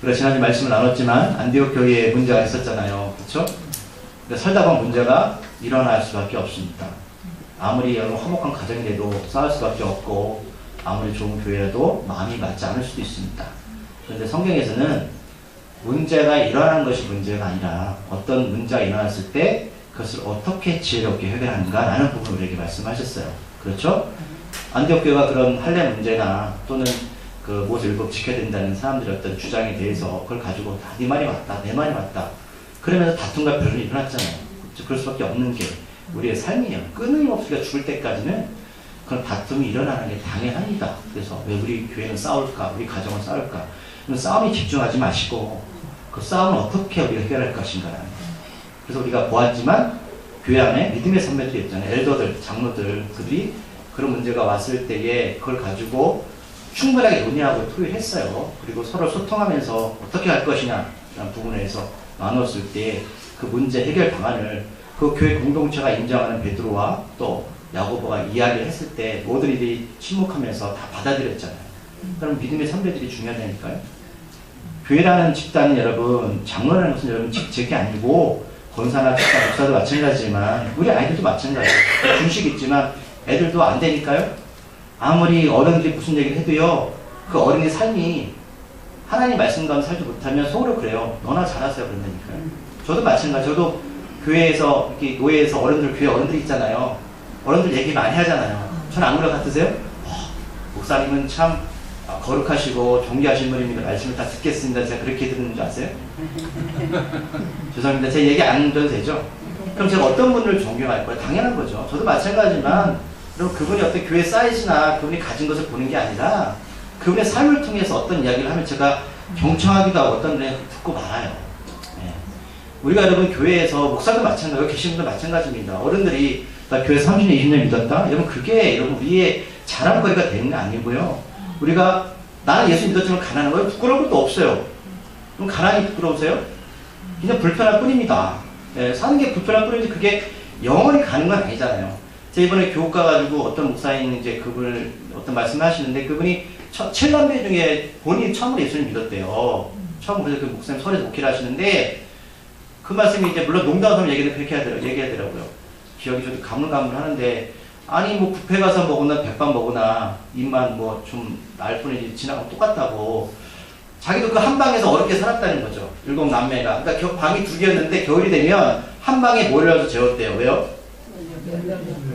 우리가 지난주 말씀을 나눴지만 안디옥 교회에 문제가 있었잖아요. 그렇죠? 살다 보면 문제가 일어날 수밖에 없습니다. 아무리 여러분 화목한 가정이 돼도 싸울 수밖에 없고 아무리 좋은 교회라도 마음이 맞지 않을 수도 있습니다. 그런데 성경에서는 문제가 일어난 것이 문제가 아니라 어떤 문제가 일어났을 때 그것을 어떻게 지혜롭게 해결하는가 라는 부분을 우리에게 말씀하셨어요. 그렇죠? 안디옥 교회가 그런 할례 문제나 또는 그 모세 율법 지켜야 된다는 사람들의 어떤 주장에 대해서 그걸 가지고 네 말이 맞다, 내 말이 맞다 그러면서 다툼과 변론이 일어났잖아요. 그럴 수밖에 없는 게 우리의 삶이에요. 끊임없이 우리가 죽을 때까지는 그런 다툼이 일어나는 게 당연합니다. 그래서 왜 우리 교회는 싸울까? 우리 가정은 싸울까? 싸움에 집중하지 마시고 그 싸움을 어떻게 우리가 해결할 것인가. 그래서 우리가 보았지만 교회 안에 믿음의 선배들이 있잖아요. 엘더들, 장로들, 그들이 그런 문제가 왔을 때에 그걸 가지고 충분하게 논의하고 토의했어요. 그리고 서로 소통하면서 어떻게 할 것이냐 라는 부분에서 나눴을 때 그 문제 해결 방안을 그 교회 공동체가 인정하는 베드로와 또 야고보가 이야기를 했을 때 모든 이들이 침묵하면서 다 받아들였잖아요. 그럼 믿음의 선배들이 중요하다니까요. 교회라는 집단은 여러분, 장로라는 것은 여러분 제게 아니고 권사나 집단, 목사도 마찬가지지만 우리 아이들도 마찬가지예요. 중식 있지만 애들도 안 되니까요. 아무리 어른들이 무슨 얘기를 해도요, 그 어린이 삶이 하나님 말씀 가운데 살지 못하면 속으로 그래요. 너나 잘하세요 그런다니까요. 저도 마찬가지. 저도 교회에서 이렇게 노예에서 어른들, 교회 어른들 있잖아요. 어른들 얘기 많이 하잖아요. 전 안 그런 것 같으세요? 목사님은 참 거룩하시고 존귀하신 분입니다. 말씀을 다 듣겠습니다. 제가 그렇게 듣는 줄 아세요? 죄송합니다. 제 얘기 안 해도 되죠? 그럼 제가 어떤 분을 존경할 거예요? 당연한 거죠. 저도 마찬가지지만 그럼 그분이 어떤 교회 사이즈나 그분이 가진 것을 보는 게 아니라 그분의 삶을 통해서 어떤 이야기를 하면 제가 경청하기도 하고 어떤 데 듣고 말아요. 네. 우리가 여러분 교회에서 목사도 마찬가지고 계신 분도 마찬가지입니다. 어른들이 나 교회 30년, 20년 믿었다? 여러분 그게 여러분 우리의 자랑거리가 되는 게 아니고요. 우리가 나는 예수 믿었지만 가난한 거예요? 부끄러운 것도 없어요. 그럼 가난이 부끄러우세요? 그냥 불편할 뿐입니다. 네, 사는 게 불편할 뿐이지 그게 영원히 가는 건 아니잖아요. 제가 이번에 교육 가가지고 어떤 목사님 이제 그분을 어떤 말씀을 하시는데 그분이 7남매 중에 본인이 처음으로 예수를 믿었대요. 처음 그래서 그 목사님 설에서 목회를 하시는데 그 말씀이 이제 물론 농담으로 얘기하더라고요. 기억이 저도 가물가물하는데 아니 뭐 뷔페 가서 먹으나 백반 먹으나 입만 뭐 좀 날 뿐이지 지나가면 똑같다고. 자기도 그 한 방에서 어렵게 살았다는 거죠. 7남매가. 그러니까 방이 2개였는데 겨울이 되면 한 방에 몰려서 재웠대요. 왜요?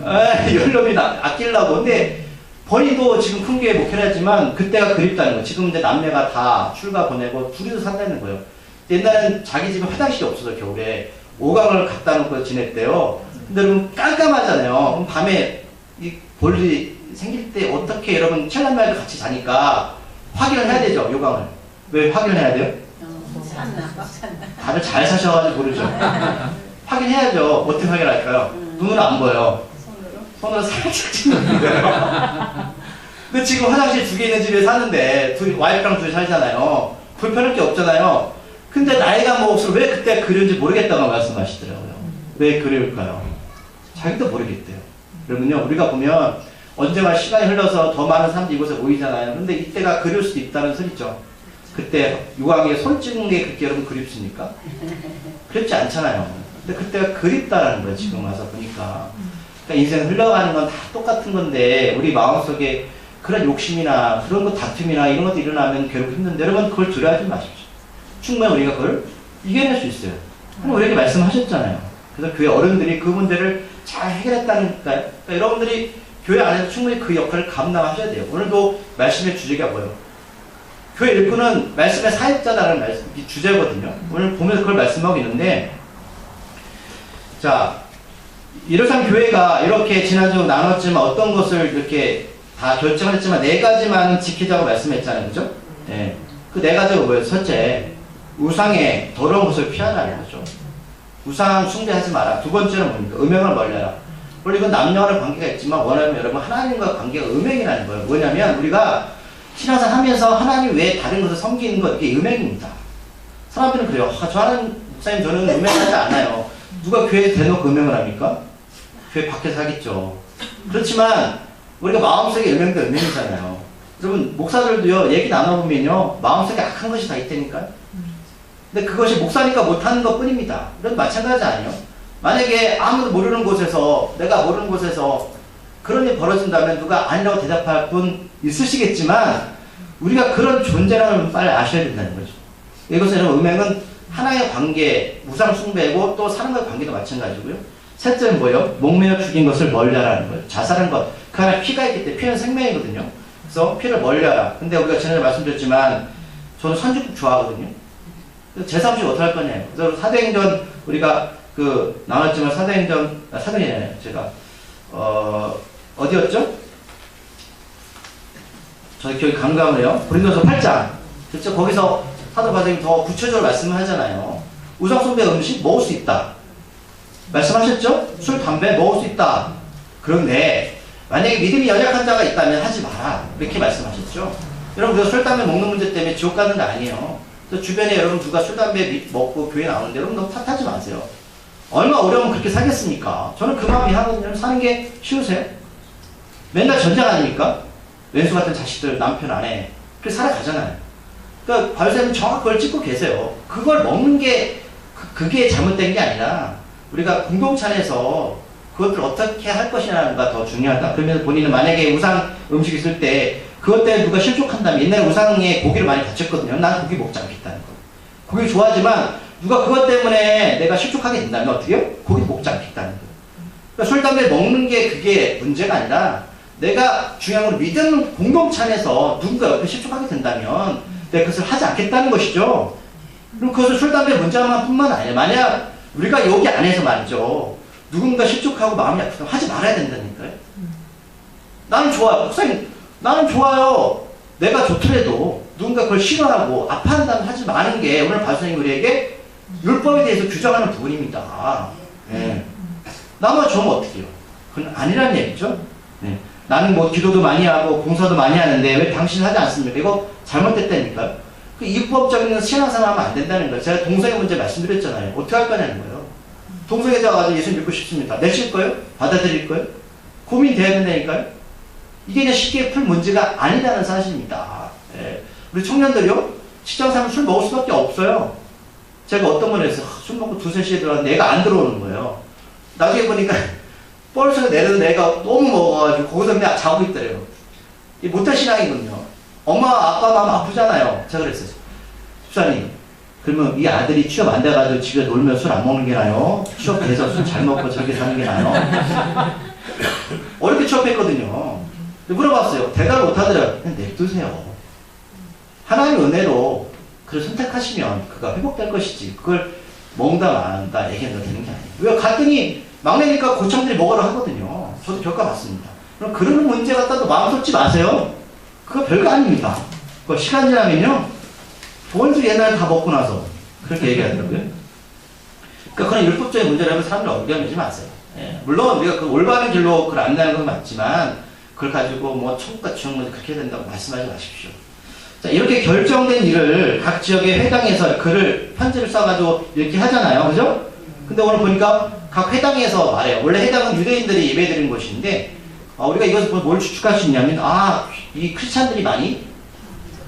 연료비 아끼려고. 근데 본인도 지금 큰 교회 목회를 하지만 그때가 그립다는 거예요. 지금 이제 남매가 다 출가 보내고 둘이서 산다는 거예요. 옛날에는 자기 집에 화장실이 없어서 겨울에 5강을 갖다 놓고 지냈대요. 근데 여러분 깜깜하잖아요. 그럼 밤에 이 볼일이 생길 때 어떻게 여러분 7남매가 같이 자니까 확인을 해야 되죠. 요강을. 왜 확인을 해야 돼요? 다들 잘 사셔가지고 모르죠. 확인해야죠. 어떻게 확인할까요? 눈으로 안 보여요. 손으로 살짝 찍는 거예요. 근데 지금 화장실 2개 있는 집에 사는데 와이프랑 둘이 살잖아요. 불편할 게 없잖아요. 근데 나이가 먹을수록 왜 그때 그리운지 모르겠다고 말씀하시더라고요. 왜 그리울까요? 자기도 모르겠대요. 그러면요, 우리가 보면 언젠가 시간이 흘러서 더 많은 사람들이 이곳에 모이잖아요. 근데 이때가 그리울 수도 있다는 소리죠. 그때 유광에 손 찍는 게 그렇게 여러분 그립습니까? 그립지 않잖아요. 근데 그때가 그립다라는 거예요. 지금 와서 보니까. 그러니까 인생 흘러가는 건 다 똑같은 건데 우리 마음속에 그런 욕심이나 그런 거 다툼이나 이런 것도 일어나면 결국 힘든데 여러분 그걸 두려워하지 마십시오. 충분히 우리가 그걸 이겨낼 수 있어요. 우리에게 말씀하셨잖아요. 그래서 교회 어른들이 그 문제를 잘 해결했다니까요. 그러니까 여러분들이 교회 안에서 충분히 그 역할을 감당하셔야 돼요. 오늘도 말씀의 주제가 뭐예요? 교회 일꾼은 말씀의 사역자다라는 말씀, 이 주제거든요. 오늘 보면서 그걸 말씀하고 있는데, 자, 이렇게 교회가 이렇게 지난주 나눴지만 어떤 것을 이렇게 다 결정을 했지만 4가지만 지키자고 말씀했잖아요. 그죠? 네. 그 4가지가 뭐예요? 첫째, 우상의 더러운 것을 피하라는 거죠. 우상 숭배하지 마라. 2번째는 뭡니까? 음행을 멀려라. 물론 이건 남녀와는 관계가 있지만 원하면 여러분 하나님과 관계가 음행이라는 거예요. 뭐냐면 우리가 신앙생활 하면서 하나님 외에 다른 것을 섬기는 것, 이게 음행입니다. 사람들은 그래요. 저 하나님, 목사님 저는 음행하지 않아요. 누가 교회에 대놓고 음행을 합니까? 교회 밖에서 하겠죠. 그렇지만 우리가 마음속에 음행도 음행이잖아요. 여러분 목사들도요 얘기 나눠보면요 마음속에 악한 것이 다 있다니까요. 근데 그것이 목사니까 못하는 것 뿐입니다. 그건 마찬가지 아니에요. 만약에 아무도 모르는 곳에서 내가 모르는 곳에서 그런 일이 벌어진다면 누가 아니라고 대답할 분 있으시겠지만 우리가 그런 존재라는 걸 빨리 아셔야 된다는 거죠. 이것은 음행은 하나의 관계, 우상 숭배고 또 사람과의 관계도 마찬가지고요. 셋째는 뭐예요? 목매어 죽인 것을 멀리하라는 거예요. 자살한 것. 그 안에 피가 있기 때문에 피는 생명이거든요. 그래서 피를 멀리하라. 근데 우리가 전에 말씀드렸지만 저는 선지국 좋아하거든요. 제3식 어떻게 할 거냐요. 그래서 사도행전 우리가 나눴지만 사도행전이잖아요. 제가 어디였죠? 저희 기억이 감감해요. 고린도서 8장. 그렇죠? 거기서 사도 바울이 더 구체적으로 말씀을 하잖아요. 우상 숭배 음식 먹을 수 있다. 말씀하셨죠? 술, 담배 먹을 수 있다. 그런데 만약에 믿음이 연약한 자가 있다면 하지 마라. 이렇게 말씀하셨죠? 여러분 우리가 술, 담배 먹는 문제 때문에 지옥 가는 거 아니에요. 주변에 여러분 누가 술, 담배 먹고 교회 나오는데 여러분 너무 탓하지 마세요. 얼마 어려우면 그렇게 살겠습니까? 저는 그 마음이 하거든요. 사는 게 쉬우세요? 맨날 전쟁 아닙니까? 왼수 같은 자식들, 남편, 아내 그렇게 살아가잖아요. 그러니까 바울쌤은 정확히 그걸 찍고 계세요. 그걸 먹는 게 그게 잘못된 게 아니라 우리가 공동체 안에서 그것들을 어떻게 할 것이냐가 더 중요하다. 그러면 본인은 만약에 우상 음식 있을 때 그것 때문에 누가 실족한다면 옛날에 우상에 고기를 많이 바쳤거든요. 나는 고기 먹지 않겠다는 거. 고기 좋아하지만 누가 그것 때문에 내가 실족하게 된다면 어떻게 해요? 고기 먹지 않겠다는 거. 그러니까 술, 담배 먹는 게 그게 문제가 아니라 내가 중요한 건 믿음 공동체 안에서 누군가 옆에 실족하게 된다면 내가 그것을 하지 않겠다는 것이죠. 그럼 그것을 술, 담배 문제만 뿐만 아니라 만약 우리가 여기 안에서 말이죠. 누군가 실족하고 마음이 아프다면 하지 말아야 된다니까요. 나는 좋아요. 목사님 나는 좋아요. 내가 좋더라도 누군가 그걸 싫어하고 아파한다면 하지 마는 게 오늘 바울선생님이 우리에게 율법에 대해서 규정하는 부분입니다. 네. 나만 좋으면 어떻게 해요? 그건 아니라는 얘기죠. 네. 나는 뭐 기도도 많이 하고 봉사도 많이 하는데 왜 당신은 하지 않습니까? 이거 잘못됐다니까요. 그 이법적인 신앙생활 하면 안 된다는 거예요. 제가 동성애 문제 말씀드렸잖아요. 어떻게 할 거냐는 거예요. 동성애자가 가서 예수 믿고 싶습니다. 내실 거예요? 받아들일 거예요? 고민돼야 된다니까요. 이게 그냥 쉽게 풀 문제가 아니라는 사실입니다. 예. 우리 청년들이요? 직장생활 술 먹을 수밖에 없어요. 제가 어떤 번 했어요. 술 먹고 2, 3시에 들어왔는데 애가 안 들어오는 거예요. 나중에 보니까 버스가 내려서 애가 너무 먹어가지고 거기서 그냥 자고 있더래요. 이 못할 신앙이거든요. 엄마, 아빠 마음 아프잖아요. 제가 그랬어요. 집사님, 그러면 이 아들이 취업 안 돼가지고 집에 놀면 술 안 먹는 게 나아요? 취업해서 술 잘 먹고 저렇게 사는 게 나아요? 어렵게 취업했거든요. 물어봤어요. 대답을 못하더라고요. 그냥 냅두세요. 하나님의 은혜로 그걸 선택하시면 그가 회복될 것이지 그걸 먹는다 말한다 얘기한다 되는 게 아니에요. 왜 갈등이 막내니까 고참들이 먹으라 하거든요. 저도 겪어봤습니다. 그럼 그런 문제 갖다도 마음 쏟지 마세요. 그거 별거 아닙니다. 그거 시간 지나면요. 본인들이 옛날에 다 먹고 나서 그렇게 얘기하더라고요. 그러니까 그런 율법적인 문제라면 사람들 어려움이지 마세요. 예. 물론 우리가 그 올바른 길로 그걸 안내하는 건 맞지만 그걸 가지고 뭐 천국과 지옥문제 그렇게 해야 된다고 말씀하지 마십시오. 자, 이렇게 결정된 일을 각 지역의 회당에서 글을 편지를 써가지고 이렇게 하잖아요. 그죠? 근데 오늘 보니까 각 회당에서 말해요. 원래 회당은 유대인들이 예배드리는 곳인데 우리가 이것을 뭘 추측할 수 있냐면 이 크리스찬들이 많이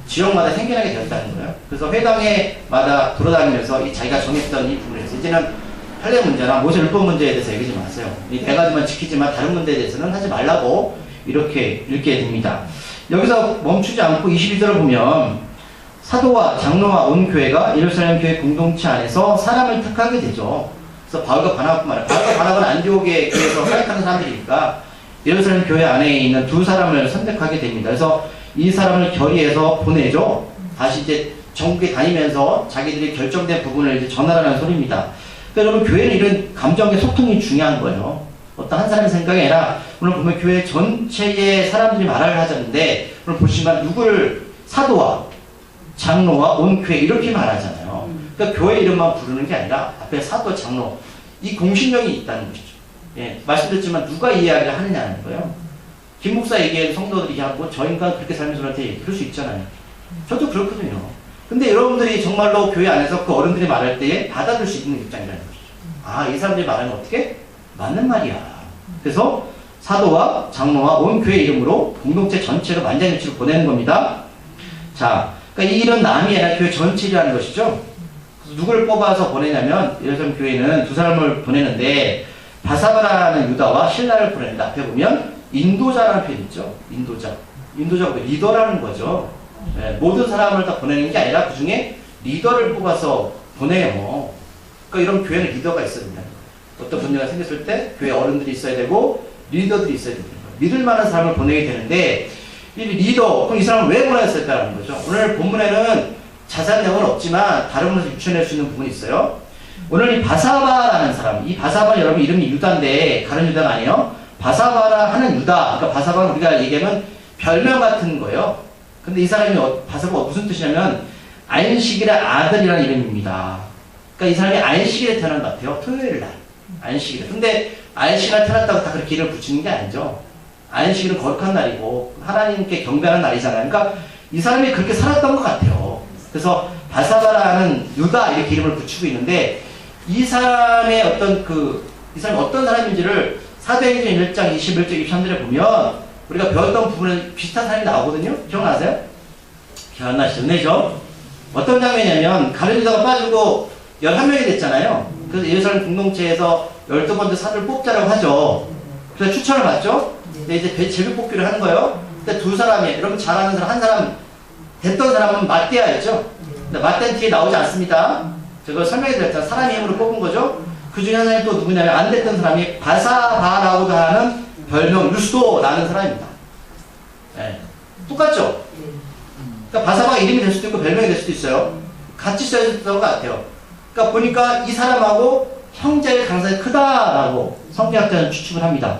지역마다 생겨나게 되었다는 거예요. 그래서 회당에마다 돌아다니면서 이 자기가 정했던 이 부분에서 이제는 할례 문제나 모세 율법 문제에 대해서 얘기하지 마세요. 이 네 가지만 지키지만 다른 문제에 대해서는 하지 말라고 이렇게 읽게 됩니다. 여기서 멈추지 않고 22절을 보면 사도와 장로와 온 교회가 예루살렘 교회 공동체 안에서 사람을 택하게 되죠. 그래서 바울과 바나바뿐만 아니라 바울과 바나바는 안디옥의 교회에서 사역하는 사람들이니까 예루살렘 교회 안에 있는 2사람을 선택하게 됩니다. 그래서 이 사람을 결의해서 보내죠. 다시 이제 전국에 다니면서 자기들이 결정된 부분을 이제 전하라는 소리입니다. 그러니까 여러분 교회는 이런 감정의 소통이 중요한 거예요. 어떤 한 사람의 생각이 아니라 오늘 보면 교회 전체의 사람들이 말을 하자는데 오늘 보시면 누구를 사도와 장로와 온 교회 이렇게 말하잖아요. 그러니까 교회 이름만 부르는 게 아니라 앞에 사도, 장로 이 공신력이 있다는 것이죠. 예, 말씀드렸지만 누가 이해하려 하느냐는 거예요. 김 목사 얘기해 성도들이 얘기하고 저 인간 그렇게 살면서 저한테 그럴 수 있잖아요. 저도 그렇거든요. 근데 여러분들이 정말로 교회 안에서 그 어른들이 말할 때에 받아들일 수 있는 입장이라는 것이죠. 이 사람들이 말하면 어떻게? 맞는 말이야. 그래서 사도와 장로와 온 교회 이름으로 공동체 전체로 만장일치로 보내는 겁니다. 자, 그러니까 이 일은 남이 아니라 교회 전체라는 것이죠. 그래서 누구를 뽑아서 보내냐면 예루살렘 교회는 두 사람을 보내는데 바사바라는 유다와 실라를 보내는데 앞에 보면 인도자라는 표현이 있죠. 인도자가 리더라는 거죠. 네, 모든 사람을 다 보내는 게 아니라 그 중에 리더를 뽑아서 보내요. 그러니까 이런 교회는 리더가 있어야 된다. 어떤 문제가 생겼을 때 교회 어른들이 있어야 되고 리더들이 있어야 된다. 믿을 만한 사람을 보내게 되는데 이 리더, 그럼 이 사람을 왜 보냈을까라는 거죠. 오늘 본문에는 자세한 내용은 없지만 다른 분에서 유추해낼 수 있는 부분이 있어요. 오늘 이 바사바라는 사람, 이 바사바 여러분 이름이 유다인데 가룟 유다가 아니에요. 바사바라 하는 유다. 그러니까 바사바는 우리가 얘기하면 별명 같은 거예요. 근데 이 사람이 바사바가 무슨 뜻이냐면 안식일의 아들이라는 이름입니다. 그러니까 이 사람이 안식일에 태어난 것 같아요. 토요일 날. 안식일에. 근데 안식일에 태어났다고 다 그렇게 이름을 붙이는 게 아니죠. 안식일은 거룩한 날이고 하나님께 경배하는 날이잖아요. 그러니까 이 사람이 그렇게 살았던 것 같아요. 그래서 바사바라는 유다 이렇게 이름을 붙이고 있는데 이 사람의 이 사람이 어떤 사람인지를 사도행전 1장 21절 23절에 보면 우리가 배웠던 부분에 비슷한 사람이 나오거든요. 기억나세요? 기억 안 나시죠? 네죠? 어떤 장면이냐면 가룟 유다가 빠지고 11명이 됐잖아요. 그래서 예루살렘 공동체에서 12번째 사도를 뽑자라고 하죠. 그래서 추천을 받죠. 근데 이제 제비 뽑기를 하는 거예요. 근데 두 사람이, 여러분 잘 아는 사람, 한 사람, 됐던 사람은 맞대야였죠. 근데 맞댄 뒤에 나오지 않습니다. 제가 설명해 드렸잖아요. 사람의 힘으로 뽑은 거죠. 그 중에 한 사람이 또 누구냐면 안 됐던 사람이 바사바라고도 하는 별명 유스도라는 사람입니다. 네. 똑같죠? 그러니까 바사바가 이름이 될 수도 있고 별명이 될 수도 있어요. 같이 써있던 것 같아요. 그러니까 보니까 이 사람하고 형제의 강사이 크다라고 성경학자는 추측을 합니다.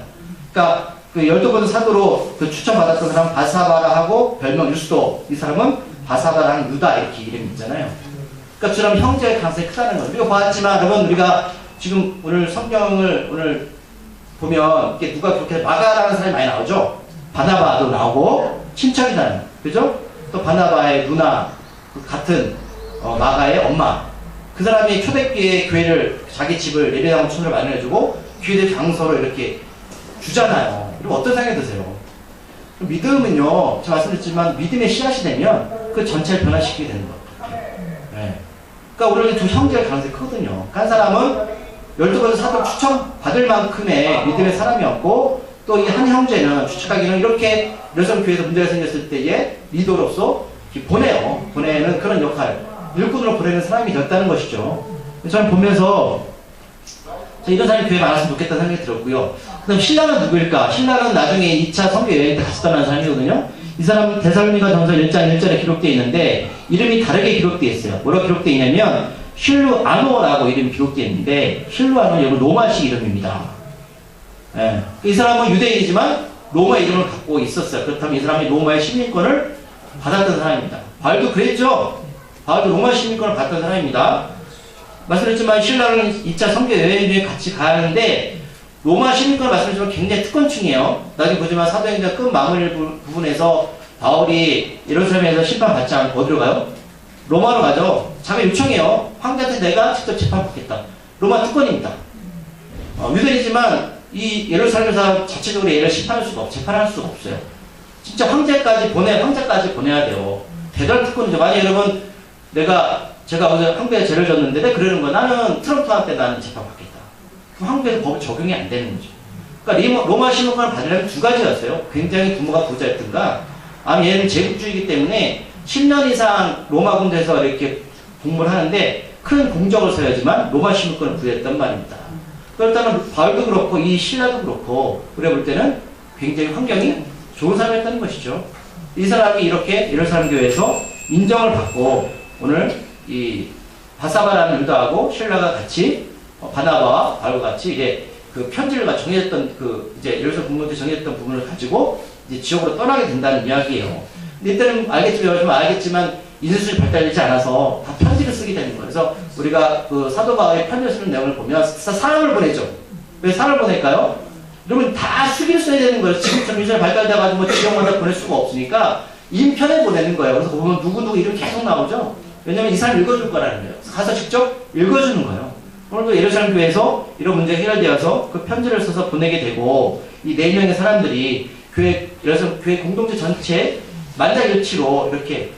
그러니까 그 12번째 사도로 그 추천받았던 사람은 바사바라하고 별명 유스도, 이 사람은 바사바라는 유다 이렇게 이름이 있잖아요. 그러니까 그 사람 형제의 강사이 크다는 거예요. 우리가 봤지만 여러분 우리가 지금 오늘 성경을 오늘 보면 이게 누가 그렇게 마가라는 사람이 많이 나오죠. 바나바도 나오고 친척이잖아요. 그죠? 또 바나바의 누나 같은 마가의 엄마, 그 사람이 초대교회 교회를 자기 집을 예배당 촌으로 마련해주고 교회들 장소로 이렇게 주잖아요. 그럼 어떤 생각이 드세요? 믿음은요, 제가 말씀드렸지만 믿음의 씨앗이 되면 그 전체를 변화시키게 되는 거예요. 네. 그러니까 오늘 두 형제의 가능성이 크거든요. 한 사람은 12번째 사도 추천받을 만큼의 믿음의 사람이었고 또 이 한 형제는 추측하기는 이렇게 여성 교회에서 문제가 생겼을 때에 리더로서 보내는 그런 역할, 일꾼으로 보내는 사람이 됐다는 것이죠. 저는 보면서 이런 사람이 교회에 많았으면 좋겠다는 생각이 들었고요. 그 다음 신라는 누구일까? 신라는 나중에 2차 선교 여행 때 같이 떠난 사람이거든요. 이 사람은 데살로니가 전서 1장 1절에 기록되어 있는데 이름이 다르게 기록되어 있어요. 뭐라고 기록되어 있냐면 실루아노라고 이름이 기록되어 있는데 실루아노는 여러분 로마식 이름입니다. 예. 이 사람은 유대인이지만 로마 이름을 갖고 있었어요. 그렇다면 이 사람이 로마의 시민권을 받았던 사람입니다. 바울도 그랬죠. 바울도 로마 시민권을 받았던 사람입니다. 말씀드렸지만 신라는 2차 선교 여행에 같이 가는데 로마 시민권을 말씀드리지만 굉장히 특권층이에요. 나중에 보지만 사도행전 끝 마무리 부분에서 바울이 예루살렘에서 심판받지 않고 어디로 가요? 로마로 가죠. 자기 요청해요. 황제한테 내가 직접 재판받겠다. 로마 특권입니다. 유대이지만 이 예루살렘에서 자체적으로 얘를 재판할 수가 없어요. 진짜 황제까지 보내야 돼요. 대단한 특권이죠. 만약 여러분 제가 어제 한국에 죄를 졌는데 내가 그러는 거야. 나는 트럼프한테 나는 재판받겠다. 그럼 한국에서 법이 적용이 안 되는 거죠. 그러니까 로마 시민권을 받으려면 두 가지였어요. 굉장히 부모가 부자였든가 아니면 얘는 제국주의이기 때문에 10년 이상 로마 군대에서 이렇게 복무를 하는데 큰 공적을 서야지만 로마 시민권을 부여했단 말입니다. 그렇다면 바울도 그렇고 이 신라도 그렇고 우리가 볼 때는 굉장히 환경이 좋은 사람이었다는 것이죠. 이 사람이 이렇게 예루살렘 교회에서 인정을 받고 오늘 이 바사바라는 유다하고 신라가 같이 바나바와 바울과 같이 이제 그 편지를 정해졌던 이제 예루살렘 공동체 정해졌던 부분을 가지고 이제 지역으로 떠나게 된다는 이야기예요. 근데 이때는 알겠지만 인쇄술이 발달되지 않아서 다 편지를 쓰게 되는 거예요. 그래서 우리가 그 사도 바울의 편지를 쓰는 내용을 보면 사람을 보내죠. 왜 사람을 보낼까요? 여러분 다 수기를 써야 되는 거예요. 지금처럼 인쇄술이 발달돼가지고 지역마다 보낼 수가 없으니까 인편에 보내는 거예요. 그래서 보면 누구누구 이름이 계속 나오죠. 왜냐면 이 사람 읽어줄 거라는 거예요. 가서 직접 읽어주는 거예요. 오늘도 예루살렘 교회에서 이런 문제가 해결되어서 그 편지를 써서 보내게 되고 이 4명의 사람들이 예루살렘 교회 공동체 전체 만장일치로 이렇게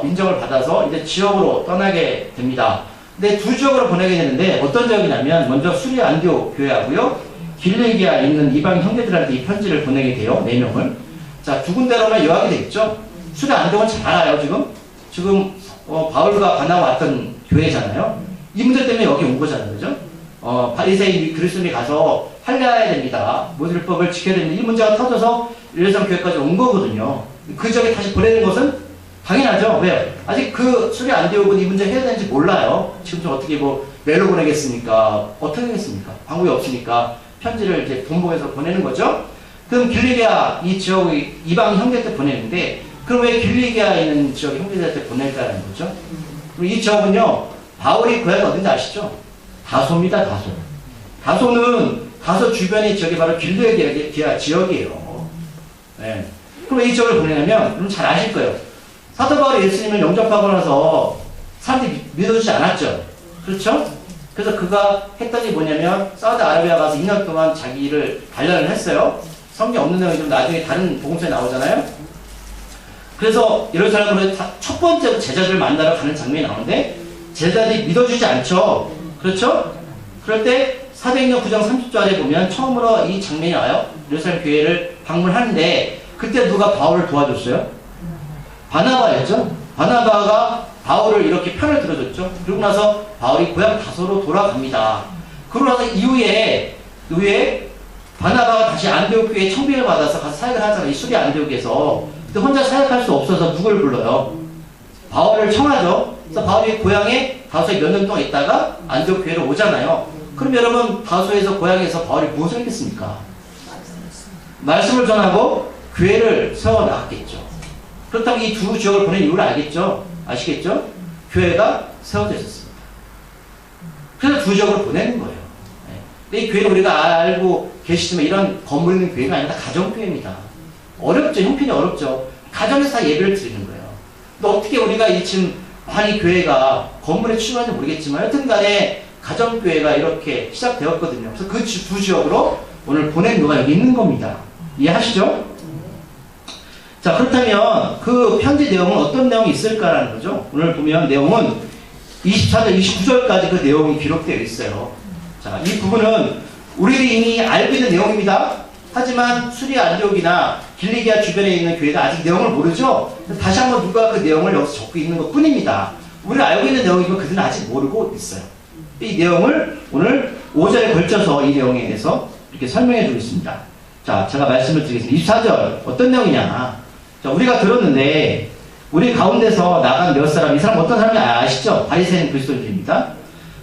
인정을 받아서 이제 지역으로 떠나게 됩니다. 근데 2지역으로 보내게 되는데 어떤 지역이냐면 먼저 수리 안디옥 교회하고요. 길리기아에 있는 이방 형제들한테 이 편지를 보내게 돼요. 4명을. 자, 2군데로만 요약이 되겠죠. 수리 안디옥은 잘 알아요, 지금 바울과 바나가 왔던 교회잖아요. 이 문제 때문에 여기 온 거잖아요. 그죠? 바리새인 그리스도인이 가서 할례해야 됩니다. 모세율법을 지켜야 됩니다. 이 문제가 터져서 예루살렘 교회까지 온 거거든요. 그 지역에 다시 보내는 것은 당연하죠. 왜요? 아직 그 수리 안디옥은 이 문제 해야 되는지 몰라요. 지금 좀 어떻게 메일로 보내겠습니까? 어떻게 하겠습니까? 방법이 없으니까 편지를 이제 본국에서 보내는 거죠. 그럼 길리기아 이 지역의 이방 형제한테 보내는데 그럼 왜 길리기아에 있는 지역 형제들한테 보낼까라는 거죠? 그리고 이 지역은요, 바울이 고향이 어딘지 아시죠? 다소입니다, 다소. 다소 주변의 지역이 바로 길리기아 지역이에요. 네. 그럼 이 지역을 보내려면, 그럼 잘 아실 거예요. 사도 바울이 예수님을 영접하고 나서 사람들이 믿어주지 않았죠? 그렇죠? 그래서 그가 했던 게 뭐냐면, 사우디아라비아 가서 2년 동안 자기를 단련을 했어요. 성경 없는 내용이 좀 나중에 다른 복음서에 나오잖아요? 그래서 예루살렘으로 첫 번째 제자들을 만나러 가는 장면이 나오는데, 제자들이 믿어주지 않죠. 그렇죠? 그럴 때 사도행전 9장 30절에 보면 처음으로 이 장면이 나와요. 예루살렘 교회를 방문하는데 그때 누가 바울을 도와줬어요? 바나바였죠. 바나바가 바울을 이렇게 편을 들어줬죠. 그러고 나서 바울이 고향 다소로 돌아갑니다. 그러고 나서 이후에 바나바가 다시 안디옥 교회에 청빙을 받아서 가서 사역을 하잖아요. 이 수리 안디옥에서. 근데 혼자 사역할 수 없어서 누굴 불러요? 바울을 청하죠. 그래서 바울이 고향에 다소에 몇 년 동안 있다가 안디옥 교회로 오잖아요. 그럼 여러분 다소에서 고향에서 바울이 무엇을 했겠습니까? 말씀을 전하고 교회를 세워나갔겠죠. 그렇다면 이 2 지역을 보낸 이유를 알겠죠? 아시겠죠? 교회가 세워져 있었습니다. 그래서 2 지역을 보내는 거예요. 근데 이 교회는 우리가 알고 계시지만 이런 건물 있는 교회가 아니라 가정교회입니다. 어렵죠. 형편이 어렵죠. 가정에서 다 예배를 드리는 거예요. 근데 어떻게 우리가 지금 많이 교회가 건물에 출마한지 모르겠지만 여튼 간에 가정교회가 이렇게 시작되었거든요. 그래서 그 2 지역으로 오늘 보낸 이유가 여기 있는 겁니다. 이해하시죠? 자, 그렇다면 그 편지 내용은 어떤 내용이 있을까라는 거죠. 오늘 보면 내용은 24절, 29절까지 그 내용이 기록되어 있어요. 자, 이 부분은 우리들이 이미 알고 있는 내용입니다. 하지만 수리 안디옥이나 길리기아 주변에 있는 교회가 아직 내용을 모르죠? 다시 한번 누가 그 내용을 여기서 적고 있는 것 뿐입니다. 우리가 알고 있는 내용이고 그들은 아직 모르고 있어요. 이 내용을 오늘 5절에 걸쳐서 이 내용에 대해서 이렇게 설명해 주겠습니다. 자, 제가 말씀을 드리겠습니다. 24절 어떤 내용이냐? 자, 우리가 들었는데 우리 가운데서 나간 몇 사람, 이 사람 어떤 사람인지 아시죠? 바리새인 그리스도인입니다.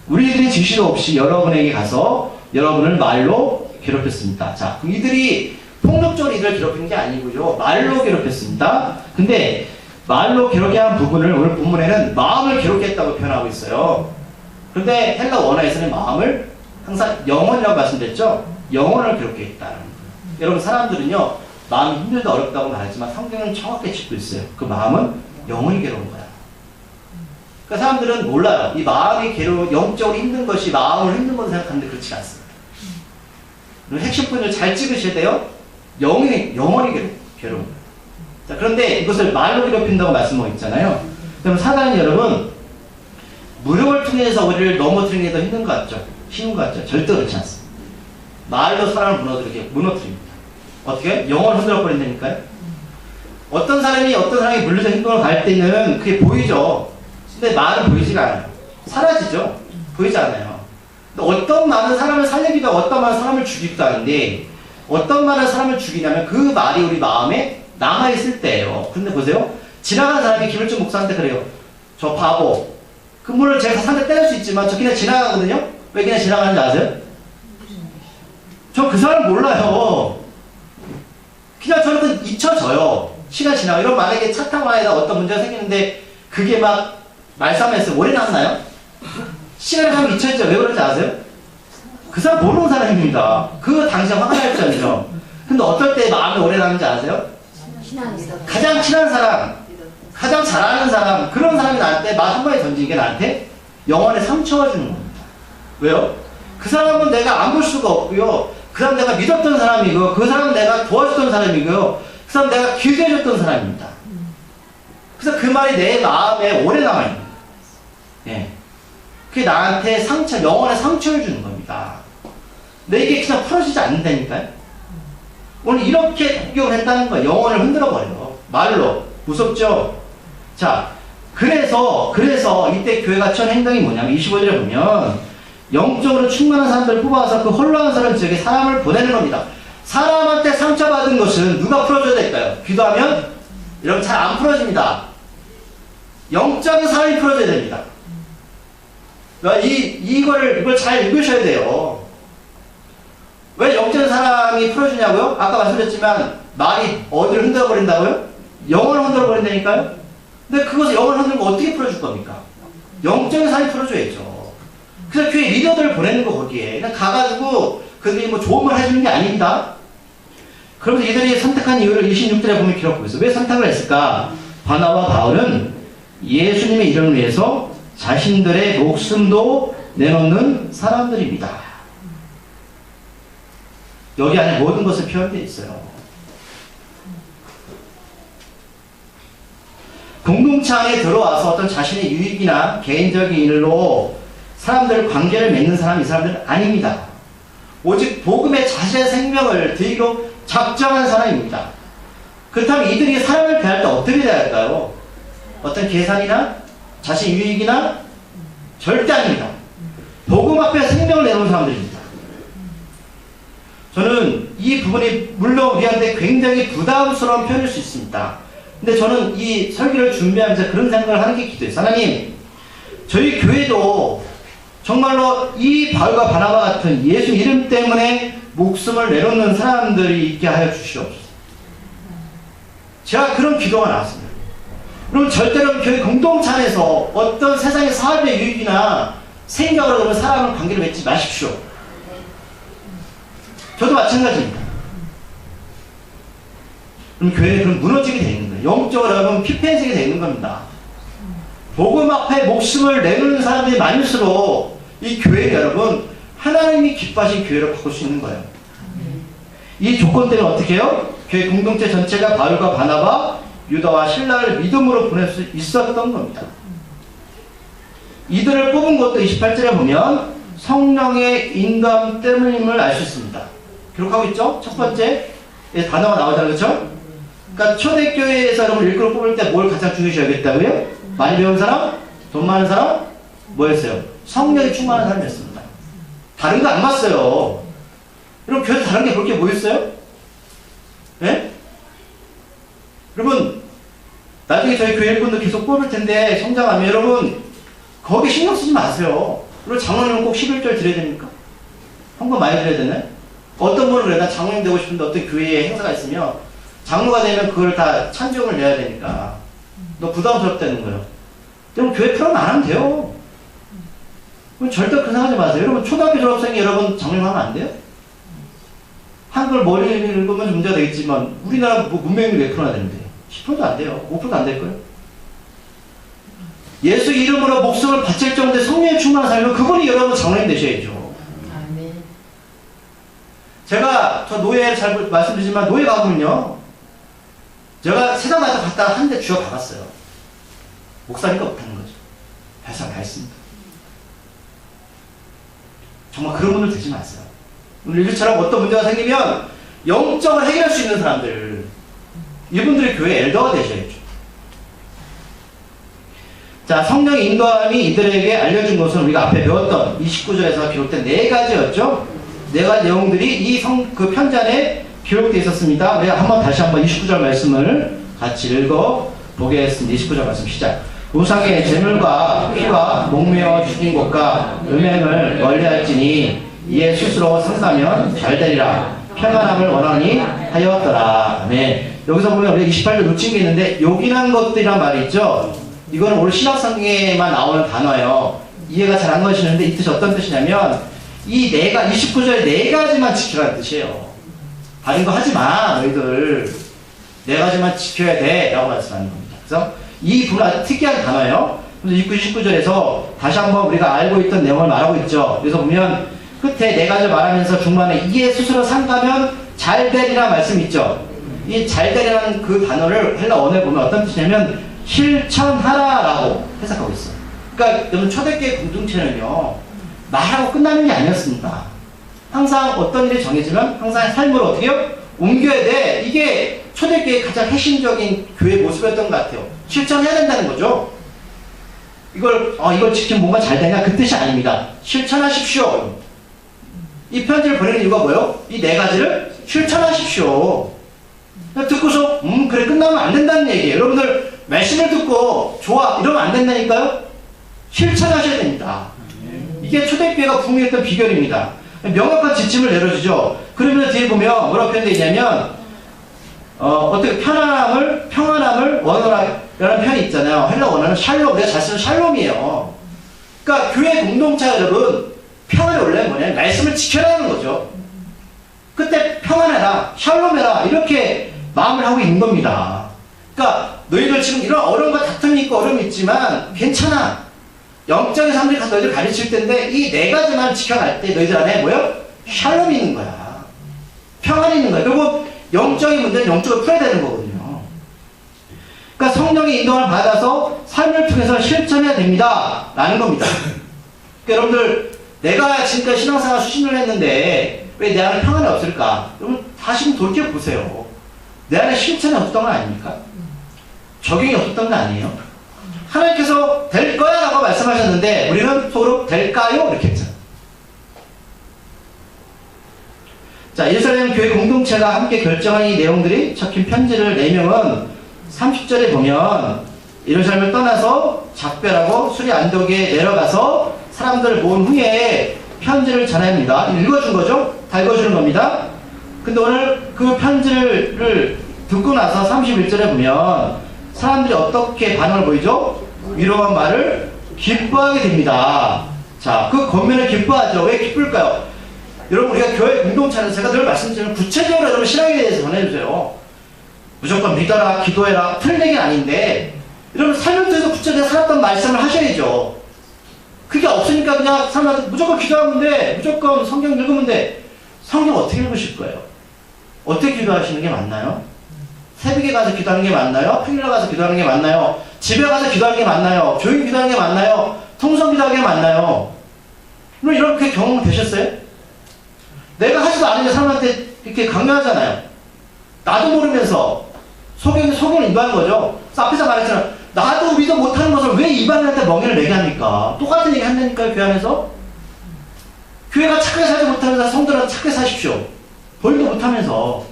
우리들이 지시도 없이 여러분에게 가서 여러분을 말로 괴롭혔습니다. 자, 이들이 폭력적으로 이들을 괴롭힌 게 아니고요. 말로 괴롭혔습니다. 근데 말로 괴롭게 한 부분을 오늘 본문에는 마음을 괴롭게 했다고 표현하고 있어요. 그런데 헬라 원어에서는 마음을 항상 영혼이라고 말씀드렸죠? 영혼을 괴롭게 했다는 거예요. 여러분 사람들은요. 마음이 힘들다 어렵다고 말하지만 성경은 정확히 짚고 있어요. 그 마음은 영혼이 괴로운 거야. 그러니까 사람들은 몰라요. 이 마음이 영적으로 힘든 것이 마음을 힘든 것으로 생각하는데 그렇지 않습니다. 핵심 포인트를 잘 찍으셔야 돼요. 영혼이 괴로운 거예요. 자, 그런데 이것을 말로 괴롭힌다고 말씀하고 있잖아요. 그럼 사단이 여러분 무력을 통해서 우리를 넘어뜨리는 게 더 힘든 것 같죠? 쉬운 것 같죠? 절대 그렇지 않습니다. 말로 사람을 무너뜨립니다. 어떻게? 영혼을 흔들어 버린다니까요? 어떤 사람이 물려서 행동을 갈 때는 그게 보이죠? 근데 말은 보이지가 않아요. 사라지죠? 보이지 않아요. 근데 어떤 말은 사람을 살리기도 하고 어떤 말은 사람을 죽이기도 하는데 어떤 말은 사람을 죽이냐면 그 말이 우리 마음에 남아있을 때예요. 근데 보세요. 지나가는 사람이 김일중 목사한테 그래요. 저 바보. 그 물을 제가 상대 때릴 수 있지만 저 그냥 지나가거든요? 왜 그냥 지나가는지 아세요? 저 그 사람 몰라요. 그냥 저는 잊혀져요. 시간 지나고. 이런 만약에 차 타고 가다가 어떤 문제가 생기는데 그게 막 말싸움에서 오래 남나요? 시간이 가면 잊혀지죠. 왜 그런지 아세요? 그 사람 모르는 사람입니다. 그 당시에 화가 날지언정. 근데 어떨 때 마음이 오래 남는지 아세요? 가장 친한 사람, 가장 잘 아는 사람, 그런 사람이 나한테 말 한마디 던지는 게 나한테 영혼에 상처가 주는 겁니다. 왜요? 그 사람은 내가 안 볼 수가 없고요. 그 사람 내가 믿었던 사람이고요. 그 사람 내가 도와줬던 사람이고요. 그 사람 내가 기도해줬던 사람입니다. 그래서 그 말이 내 마음에 오래 남아있는 거예요. 예. 그게 나한테 상처, 영혼의 상처를 주는 겁니다. 근데 이게 그냥 풀어지지 않는다니까요. 오늘 이렇게 공격을 했다는 거예요. 영혼을 흔들어버려요. 말로. 무섭죠? 자, 그래서 이때 교회가 취한 행동이 뭐냐면 25절에 보면 영적으로 충만한 사람들을 뽑아서 그 홀로한 지역에 사람을 보내는 겁니다. 사람한테 상처받은 것은 누가 풀어줘야 될까요? 기도하면 여러분 잘 안 풀어집니다. 영적인 사람이 풀어줘야 됩니다. 그러니까 이걸 잘 읽으셔야 돼요. 왜 영적인 사람이 풀어주냐고요? 아까 말씀드렸지만 말이 어디를 흔들어버린다고요? 영혼을 흔들어버린다니까요? 근데 그것을 영혼을 흔들고 어떻게 풀어줄 겁니까? 영적인 사람이 풀어줘야죠. 그래서 교회 리더들을 보내는 거 거기에. 그냥 가가지고 그들이 뭐 좋은 말 해주는 게 아닙니다. 그러면서 이들이 선택한 이유를 26절에 보면 기록하고 있어요. 왜 선택을 했을까? 바나바와 바울은 예수님의 이름을 위해서 자신들의 목숨도 내놓는 사람들입니다. 여기 안에 모든 것을 표현되어 있어요. 공동체 안에 들어와서 어떤 자신의 유익이나 개인적인 일로 사람들 관계를 맺는 사람이 이 사람들은 아닙니다. 오직 복음에 자신의 생명을 드리고 작정한 사람입니다. 그렇다면 이들이 사람을 대할 때 어떻게 대해야 할까요? 어떤 계산이나 자신 유익이나 절대 아닙니다. 복음 앞에 생명을 내놓은 사람들입니다. 저는 이 부분이 물론 우리한테 굉장히 부담스러운 표현일 수 있습니다. 근데 저는 이 설교를 준비하면서 그런 생각을 하는 게 기도해요. 하나님, 저희 교회도 정말로 이 바울과 바나바 같은 예수 이름 때문에 목숨을 내놓는 사람들이 있게 하여 주시옵소서. 제가 그런 기도가 나왔습니다. 그럼 절대로 교회 공동체 안에서 어떤 세상의 사업의 유익이나 생각으로 그런 사람을 관계를 맺지 마십시오. 저도 마찬가지입니다. 그럼 교회는 그럼 무너지게 되어 있는 거예요. 영적으로 여러분 피폐해지게 되어 있는 겁니다. 복음 앞에 목숨을 내놓는 사람들이 많을수록 이 교회 여러분 하나님이 기뻐하신 교회로 바꿀 수 있는 거예요. 이 조건 때문에 어떻게 해요? 교회 공동체 전체가 바울과 바나바, 유다와 실라를 믿음으로 보낼 수 있었던 겁니다. 이들을 뽑은 것도 28절에 보면 성령의 인감 때문임을 알 수 있습니다. 기록하고 있죠? 첫 번째 단어가 나오잖아요. 그렇죠? 그러니까 초대교회에서 여러분 일꾼을 뽑을 때 뭘 가장 중요시하겠다고요? 많이 배운 사람? 돈 많은 사람? 뭐였어요? 성령이 충만한 사람이었습니다. 다른 거 안 봤어요. 여러분 교회에서 다른 게 볼 게 뭐 있어요? 예? 여러분 나중에 저희 교회 일꾼도 계속 뽑을 텐데 성장하면 여러분 거기 신경 쓰지 마세요. 그리고 장로님은 꼭 11절 드려야 됩니까? 헌금 많이 드려야 되나요? 어떤 분은 그래 나 장로님 되고 싶은데 어떤 교회에 행사가 있으면 장로가 되면 그걸 다 찬정을 내야 되니까 너 부담스럽다는 거예요. 여러분 교회 프로그램 안 하면 돼요. 그럼 절대 그렇게 생각하지 마세요. 여러분 초등학교 졸업생이 여러분 장로님 하면 안 돼요? 한글 머리 읽으면 문제가 되겠지만 우리나라 뭐 문맹률 몇 프로나 되는데 10%도 안 돼요. 5%도 안 될 거예요. 예수 이름으로 목숨을 바칠 정도의 성령의 충만한 삶이면 그분이 여러분 장로님 되셔야죠. 제가 저 노예 잘 말씀드리지만 노예 가보면요 제가 세상 갔다 한 대 쥐어 박았어요. 목사니까 못하는 거죠. 별상 다 했습니다. 정말 그런 분들 되지 마세요. 오늘 이들처럼 어떤 문제가 생기면 영적으로 해결할 수 있는 사람들 이분들이 교회 엘더가 되셔야죠. 자, 성령의 인도함이 이들에게 알려준 것은 우리가 앞에 배웠던 29절에서 기록된 4가지였죠. 4가지 내용들이 그 편지 안에 기록되어 있었습니다. 우리가 다시 한번 29절 말씀을 같이 읽어보겠습니다. 29절 말씀 시작. 우상의 제물과 피와 목매어 죽인 것과 음행을 멀리할지니 이에 스스로 상사면 잘되리라. 평안함을 원하니 하였더라. 네. 여기서 보면 우리가 28절 놓친 게 있는데 요긴한 것들이란 말이 있죠. 이거는 오늘 신학성경에만 나오는 단어예요. 이해가 잘 안 가시는데 이 뜻이 어떤 뜻이냐면 이 29절에 4가지만 지키라는 뜻이에요. 다른 거 하지 마 너희들 4가지만 지켜야 돼 라고 말씀하는 겁니다. 그래서 이 부분 아주 특이한 단어예요. 그래서 29절에서 다시 한번 우리가 알고 있던 내용을 말하고 있죠. 그래서 보면 끝에 네 가지를 말하면서 중간에 이에 스스로 상가면 잘되리라 말씀이 있죠. 이 잘되리라는 그 단어를 헬라 원어에 보면 어떤 뜻이냐면 실천하라라고 해석하고 있어요. 그러니까 여러분 초대교회 공동체는요 말하고 끝나는 게 아니었습니다. 항상 어떤 일이 정해지면 항상 삶으로 어떻게 해요? 옮겨야 돼. 이게 초대교회의 가장 핵심적인 교회 모습이었던 것 같아요. 실천해야 된다는 거죠. 이걸 지키면 뭔가 잘 되냐? 그 뜻이 아닙니다. 실천하십시오. 이 편지를 보내는 이유가 뭐예요? 이 네 가지를 실천하십시오. 듣고서 그래 끝나면 안 된다는 얘기예요. 여러분들 말씀을 듣고 좋아 이러면 안 된다니까요? 실천하셔야 됩니다. 이게 초대교회가 분명했던 비결입니다. 명확한 지침을 내려주죠. 그러면 뒤에 보면 뭐라고 표현되어 있냐면 어떻게 평안함을 원하라는 표현이 있잖아요. 헬라 원어는 샬롬, 우리가 잘 쓰는 샬롬이에요. 그러니까 교회 공동체 여러분 평안이 원래 뭐냐면 말씀을 지켜라는 거죠. 그때 평안해라, 샬롬해라 이렇게 마음을 하고 있는 겁니다. 그러니까 너희들 지금 이런 어려움과 다툼이 있고 어려움이 있지만 괜찮아. 영적인 사람들이 가서 너희들 가르칠 텐데 이 네 가지만 지켜갈 때 너희들 안에 뭐요? 샬롬이 있는 거야. 평안이 있는 거야. 결국 영적인 문제는 영적으로 풀어야 되는 거거든요. 그러니까 성령의 인도를 받아서 삶을 통해서 실천해야 됩니다. 라는 겁니다. 그러니까 여러분들 내가 지금까지 신앙생활 수십 년을 했는데 왜 내 안에 평안이 없을까? 여러분 다시 돌이켜보세요. 내 안에 실천이 없었던 건 아닙니까? 적용이 없었던 건 아니에요? 하나님께서 될 거야 라고 말씀하셨는데 우리는 속으로 될까요? 이렇게 했잖아요. 자, 예루살렘 교회 공동체가 함께 결정한 이 내용들이 적힌 편지를 4명은 30절에 보면 예루살렘을 떠나서 작별하고 수리 안독에 내려가서 사람들을 모은 후에 편지를 전합니다. 읽어준 거죠? 다 읽어주는 겁니다. 근데 오늘 그 편지를 듣고 나서 31절에 보면 사람들이 어떻게 반응을 보이죠? 위로한 말을 기뻐하게 됩니다. 자, 그 겉면을 기뻐하죠. 왜 기쁠까요? 여러분 우리가 교회 공동체는 제가 늘 말씀드리는 구체적으로 여러분 신앙에 대해서 전해주세요. 무조건 믿어라, 기도해라, 틀린 얘기는 아닌데 여러분 삶을 통해서 구체적으로 살았던 말씀을 하셔야죠. 그게 없으니까 그냥 사람한테 무조건 기도하면 돼, 무조건 성경 읽으면 돼. 성경 어떻게 읽으실 거예요? 어떻게 기도하시는 게 맞나요? 새벽에 가서 기도하는 게 맞나요? 평일에 가서 기도하는 게 맞나요? 집에 가서 기도하는 게 맞나요? 조용히 기도하는 게 맞나요? 통성 기도하는 게 맞나요? 그럼 이렇게 경험 되셨어요? 내가 하지도 않은데 사람한테 이렇게 강요하잖아요. 나도 모르면서 속이는 인도하는 거죠. 앞에서 말했잖아요. 나도 믿어 못하는 것을 왜 이방인한테 멍에를 매게 합니까? 똑같은 얘기 한다니까요, 교회 안에서. 교회가 착하게 살지 못하면서 성도라도 착하게 사십시오. 벌도 못하면서.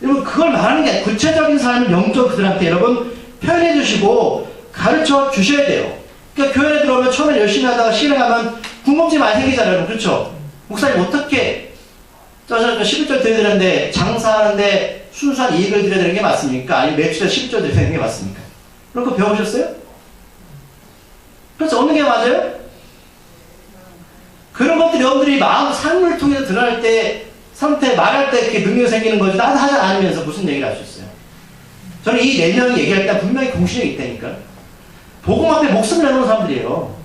여러분 그걸 말하는 게 아니라 구체적인 삶을 영적 그들한테 여러분 표현해 주시고 가르쳐 주셔야 돼요. 그러니까 교회에 들어오면 처음에 열심히 하다가 실행하면 궁금증이 많이 생기잖아요. 여러분. 그렇죠? 목사님 어떻게 11절 드려야 되는데 장사하는데 순수한 이익을 드려야 되는 게 맞습니까? 아니면 매출에 11절 드려야 되는 게 맞습니까? 그런 거 배우셨어요? 그래서 어느 게 맞아요? 그런 것들이 여러분들이 마음 삶을 통해서 드러날 때 상태 말할 때 이렇게 능력이 생기는 거지 나도 하지 않으면서 무슨 얘기를 할 수 있어요? 저는 이 4명이 얘기할 때 분명히 공신력이 있다니까. 복음 앞에 목숨을 내놓은 사람들이에요.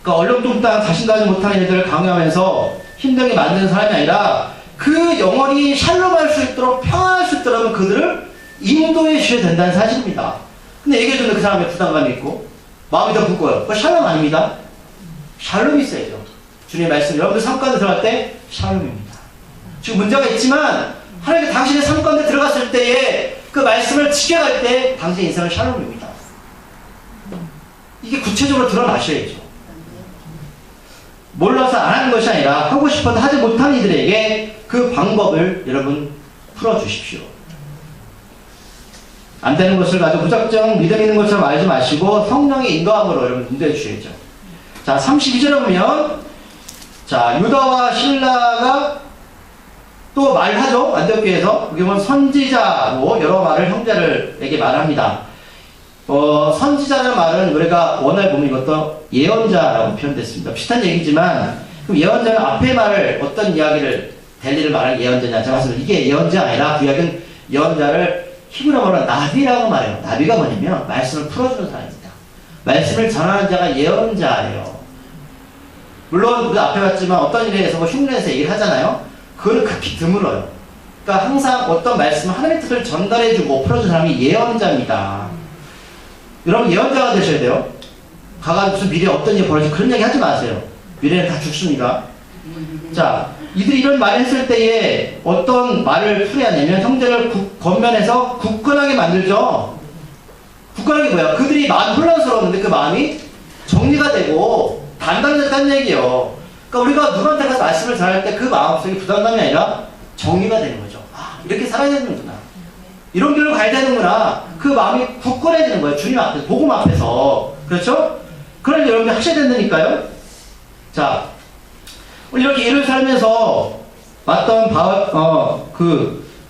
그러니까 얼렁뚱땅 자신도 하지 못하는 일들을 강요하면서 힘들게 만드는 사람이 아니라 그 영혼이 샬롬할 수 있도록 평안할 수 있도록 그들을 인도해 주셔야 된다는 사실입니다. 근데 얘기해 주는데 그 사람의 부담감이 있고 마음이 더 무거워요. 그거 샬롬 아닙니다. 샬롬이 있어야죠. 주님의 말씀 여러분들 삶 가운데 들어갈 때 샬롬입니다. 지금 문제가 있지만 하나님께 당신의 삶 가운데 들어갔을 때에 그 말씀을 지켜갈 때 당신의 인생은 샬롬입니다. 이게 구체적으로 드러나셔야죠. 몰라서 안 하는 것이 아니라 하고 싶어도 하지 못한 이들에게 그 방법을 여러분 풀어주십시오. 안 되는 것을 가지고 무작정 믿음 있는 것처럼 알지 마시고 성령의 인도함으로 여러분 인도해 주셔야죠. 자, 32절에 보면 자, 유다와 실라가 또 말하죠. 안디옥교에서 여기 보면 선지자로 여러 말을 형제들에게 말합니다. 선지자라는 말은 우리가 원어에 보면 이것도 예언자라고 표현됐습니다. 비슷한 얘기지만 그럼 예언자는 앞에 말을 어떤 이야기를 델리를 말하는 예언자냐? 제가 봤을 때 이게 예언자 아니라 그 이야기는 예언자를 히브리어로 나비라고 말해요. 나비가 뭐냐면 말씀을 풀어주는 사람입니다. 말씀을 전하는 자가 예언자예요. 물론 우리가 앞에 봤지만 어떤 일에 대해서 뭐 흉내내서 얘기를 하잖아요. 그거는 극히 드물어요. 그러니까 항상 어떤 말씀, 하나님의 뜻을 전달해주고 풀어준 사람이 예언자입니다. 여러분 예언자가 되셔야 돼요. 가가 무슨 미래에 어떤 일이 벌어질지 그런 얘기 하지 마세요. 미래는 다 죽습니다. 자, 이들이 이런 말을 했을 때에 어떤 말을 풀어야 하냐면 형제를 겉면에서 굳건하게 만들죠. 굳건하게 뭐야? 그들이 마음이 혼란스러웠는데 그 마음이 정리가 되고 단단해졌다는 얘기예요. 그러니까 우리가 누구한테 가서 말씀을 전할 때 그 마음속에 부담감이 아니라 정리가 되는 거죠. 아, 이렇게 살아야 되는구나. 이런 길로 가야 되는구나. 그 마음이 굳건해지는 거예요. 주님 앞에서, 복음 앞에서. 그렇죠? 그러니까 여러분들 하셔야 된다니까요. 자, 이렇게 일을 살면서 왔던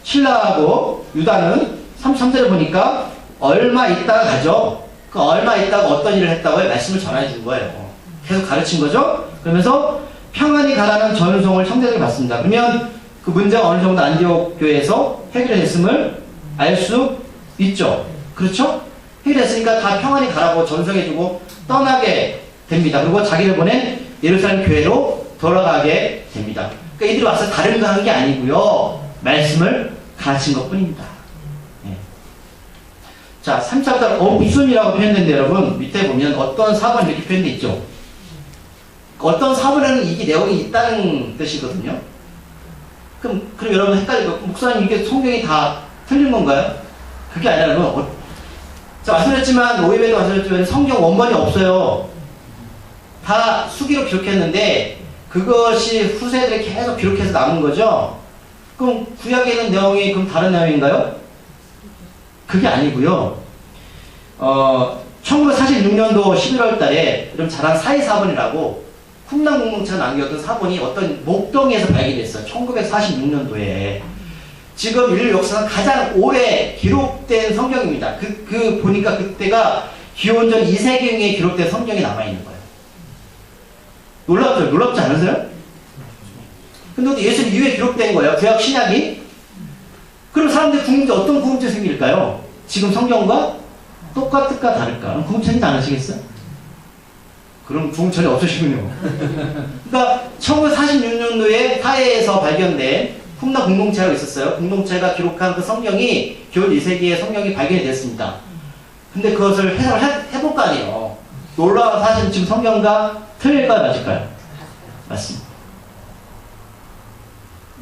신라하고 유다는 33절을 보니까 얼마 있다가 가죠. 그 얼마 있다가 어떤 일을 했다고 말씀을 전해 준 거예요. 계속 가르친 거죠. 그러면서 평안히 가라는 전송을 형제들에게 받습니다. 그러면 그 문제가 어느 정도 안디옥 교회에서 해결됐음을 알 수 있죠. 그렇죠? 해결됐으니까 다 평안히 가라고 전송해주고 떠나게 됩니다. 그리고 자기를 보낸 예루살렘 교회로 돌아가게 됩니다. 그러니까 이들이 와서 다른 거 한 게 아니고요. 말씀을 가르친 것 뿐입니다. 네. 자, 3차부터 우순이라고 표현된데 여러분 밑에 보면 어떤 사본이 이렇게 표현되어 있죠. 어떤 사본에는 이게 내용이 있다는 뜻이거든요. 그럼 여러분 헷갈릴 거 목사님 이게 성경이 다 틀린 건가요? 그게 아니라 여러분 자, 말씀드렸지만 오이베도 말씀드렸지만 성경 원본이 없어요. 다 수기로 기록했는데 그것이 후세들이 계속 기록해서 남은 거죠. 그럼 구약에 있는 내용이 그럼 다른 내용인가요? 그게 아니고요. 1946년도 11월 달에 여러분 잘 아는 사이사본이라고 쿰랑 공동체가 남겼던 사본이 어떤 목동에서 발견됐어요. 1946년도에. 지금 인류 역사상 가장 오래 기록된 성경입니다. 보니까 그때가 기원전 2세기에 기록된 성경이 남아있는 거예요. 놀랍죠? 놀랍지 않으세요? 근데 예수님 이후에 기록된 거예요. 구약 신약이. 그럼 사람들이 궁금증 어떤 궁금증이 생길까요? 지금 성경과 똑같을까 다를까? 궁금증 생기지 않으시겠어요? 그럼 궁금증 전혀 없으시군요. 그러니까 1946년도에 타해에서 발견된 쿰랑 공동체가 있었어요. 공동체가 기록한 그 성경이 기원 2세기의 성경이 발견이 됐습니다. 근데 그것을 해석을 해볼 거 아니에요. 놀라운 사실은 지금 성경과 틀릴까요? 맞을까요? 맞습니다.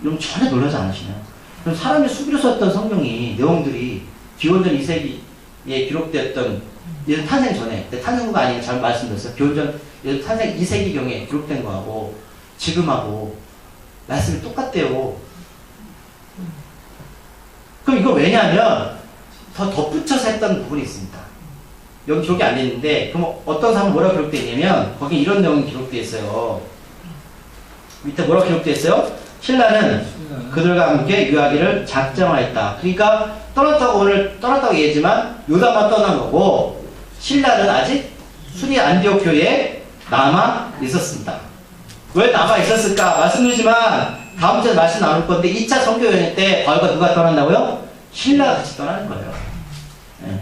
여러분 전혀 놀라지 않으시나요? 그럼 사람이 수기로 썼던 성경이 내용들이 기원전 2세기에 기록되었던 예수 탄생 전에 탄생구가 아니고 잘 말씀드렸어요. 기원전 예수 탄생 2세기경에 기록된 거하고 지금하고 말씀이 똑같대요. 그럼 이거 왜냐하면 더 덧붙여서 했던 부분이 있습니다. 여기 기록이 안 돼 있는데 그럼 어떤 사람은 뭐라고 기록되어 있냐면 거기 이런 내용이 기록되어 있어요. 밑에 뭐라고 기록되어 있어요? 신라는 그들과 함께 유하기를 작정하였다. 그러니까 떠났다고 얘기했지만 유다만 떠난 거고 신라는 아직 수리 안디옥 교회에 남아 있었습니다. 왜 남아 있었을까? 말씀드리지만 다음 주에 말씀 나눌 건데 2차 선교여행 때 바울과 누가 떠난다고요? 신라가 같이 떠나는 거예요. 네.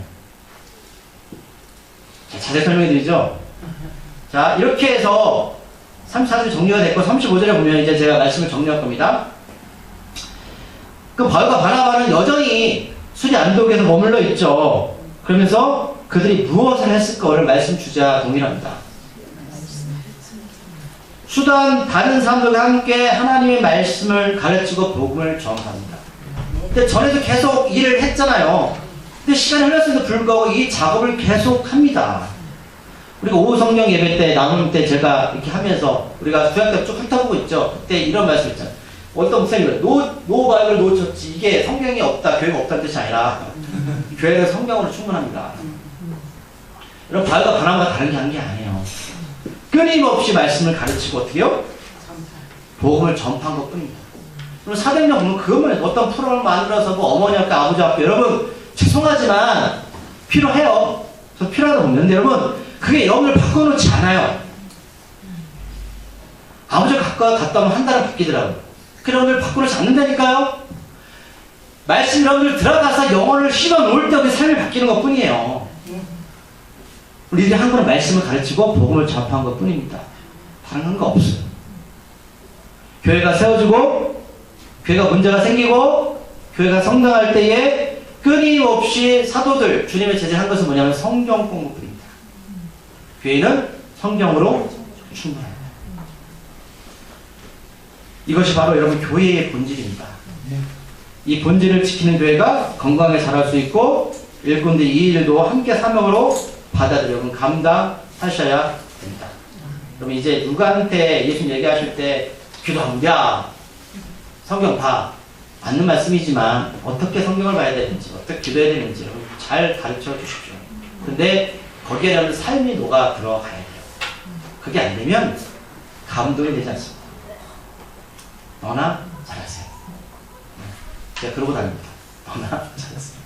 자, 자세히 설명해 드리죠. 자, 이렇게 해서 34절 정리가 됐고 35절에 보면 이제 제가 말씀을 정리할 겁니다. 그 바울과 바나바는 여전히 수리 안디옥에서 머물러 있죠. 그러면서 그들이 무엇을 했을까를 말씀 주자 동일합니다. 수단 다른 사람들과 함께 하나님의 말씀을 가르치고 복음을 전합니다. 근데 전에도 계속 일을 했잖아요. 근데 시간이 흘렀음에도 불구하고 이 작업을 계속 합니다. 우리가 오후 성경 예배 때 나누는 때 제가 이렇게 하면서 우리가 구약 때 쭉 훑어보고 있죠. 그때 이런 말씀 있잖아요. 어떤 목사님이 노 바이블 놓쳤지. 이게 성경이 없다, 교회가 없다는 뜻이 아니라 교회는 성경으로 충분합니다. 여러분 바울과 바나바가 다른 게 한 게 아니에요. 끊임없이 말씀을 가르치고 어떻게요? 복음을 전파한 것 뿐입니다. 그럼 사도행전 보면 그것만 어떤 프로그램을 만들어서 뭐 어머니 학교, 아버지 학교 여러분 죄송하지만 필요해요. 저 필요하다고 보는데 여러분 그게 영을 바꿔놓지 않아요. 아버지 갔다 오면 한 달은 바뀌더라고요. 그 영을 바꿔놓지 않는다니까요. 말씀 여러분들 들어가서 영혼을 심어 놓을 때 우리 삶이 바뀌는 것 뿐이에요. 우리들이 한 번은 말씀을 가르치고 복음을 전파한 것 뿐입니다. 다른 거 없어요. 교회가 세워지고 교회가 문제가 생기고 교회가 성장할 때에 끊임없이 사도들 주님의 제재를 한 것은 뭐냐면 성경 공부뿐입니다. 교회는 성경으로 충분합니다. 이것이 바로 여러분 교회의 본질입니다. 이 본질을 지키는 교회가 건강하게 자랄 수 있고 일꾼들이 이 일도 함께 사명으로 받아들여 여러분 감당하셔야 됩니다. 그럼 이제 누구한테 예수님 얘기하실 때 기도하면 야 성경 봐 맞는 말씀이지만 어떻게 성경을 봐야 되는지 어떻게 기도해야 되는지 잘 가르쳐 주십시오. 근데 거기에는 삶이 녹아 들어가야 돼요. 그게 안 되면 감동이 되지 않습니다. 너나 잘하세요. 제가 그러고 다닙니다. 너나 잘하세요.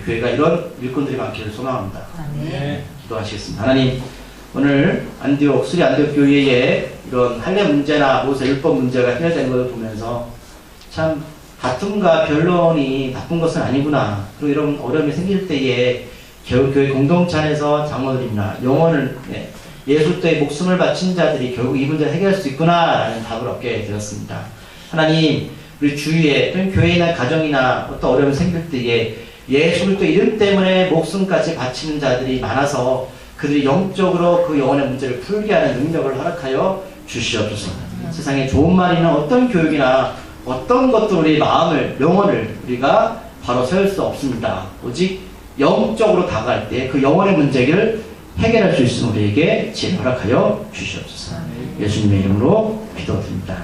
교회가 이런 일꾼들이 많기를 소망합니다. 네. 기도하시겠습니다. 하나님, 오늘 안디옥, 수리 안디옥 교회의 이런 할례 문제나 모세 율법 문제가 해결되는 것을 보면서 참 다툼과 변론이 나쁜 것은 아니구나. 그리고 이런 어려움이 생길 때에 교회 공동체 안에서 장로들이나 영혼을 예수도의 목숨을 바친 자들이 결국 이 문제를 해결할 수 있구나라는 답을 얻게 되었습니다. 하나님, 우리 주위에 또는 교회나 가정이나 어떤 어려움이 생길 때에 예수 그리스도 이름 때문에 목숨까지 바치는 자들이 많아서 그들이 영적으로 그 영혼의 문제를 풀게 하는 능력을 허락하여 주시옵소서. 세상에 좋은 말이나 어떤 교육이나 어떤 것도 우리 마음을, 영혼을 우리가 바로 세울 수 없습니다. 오직 영적으로 다가갈 때 그 영혼의 문제를 해결할 수 있으면 우리에게 지혜 허락하여 주시옵소서. 예수님의 이름으로 기도드립니다.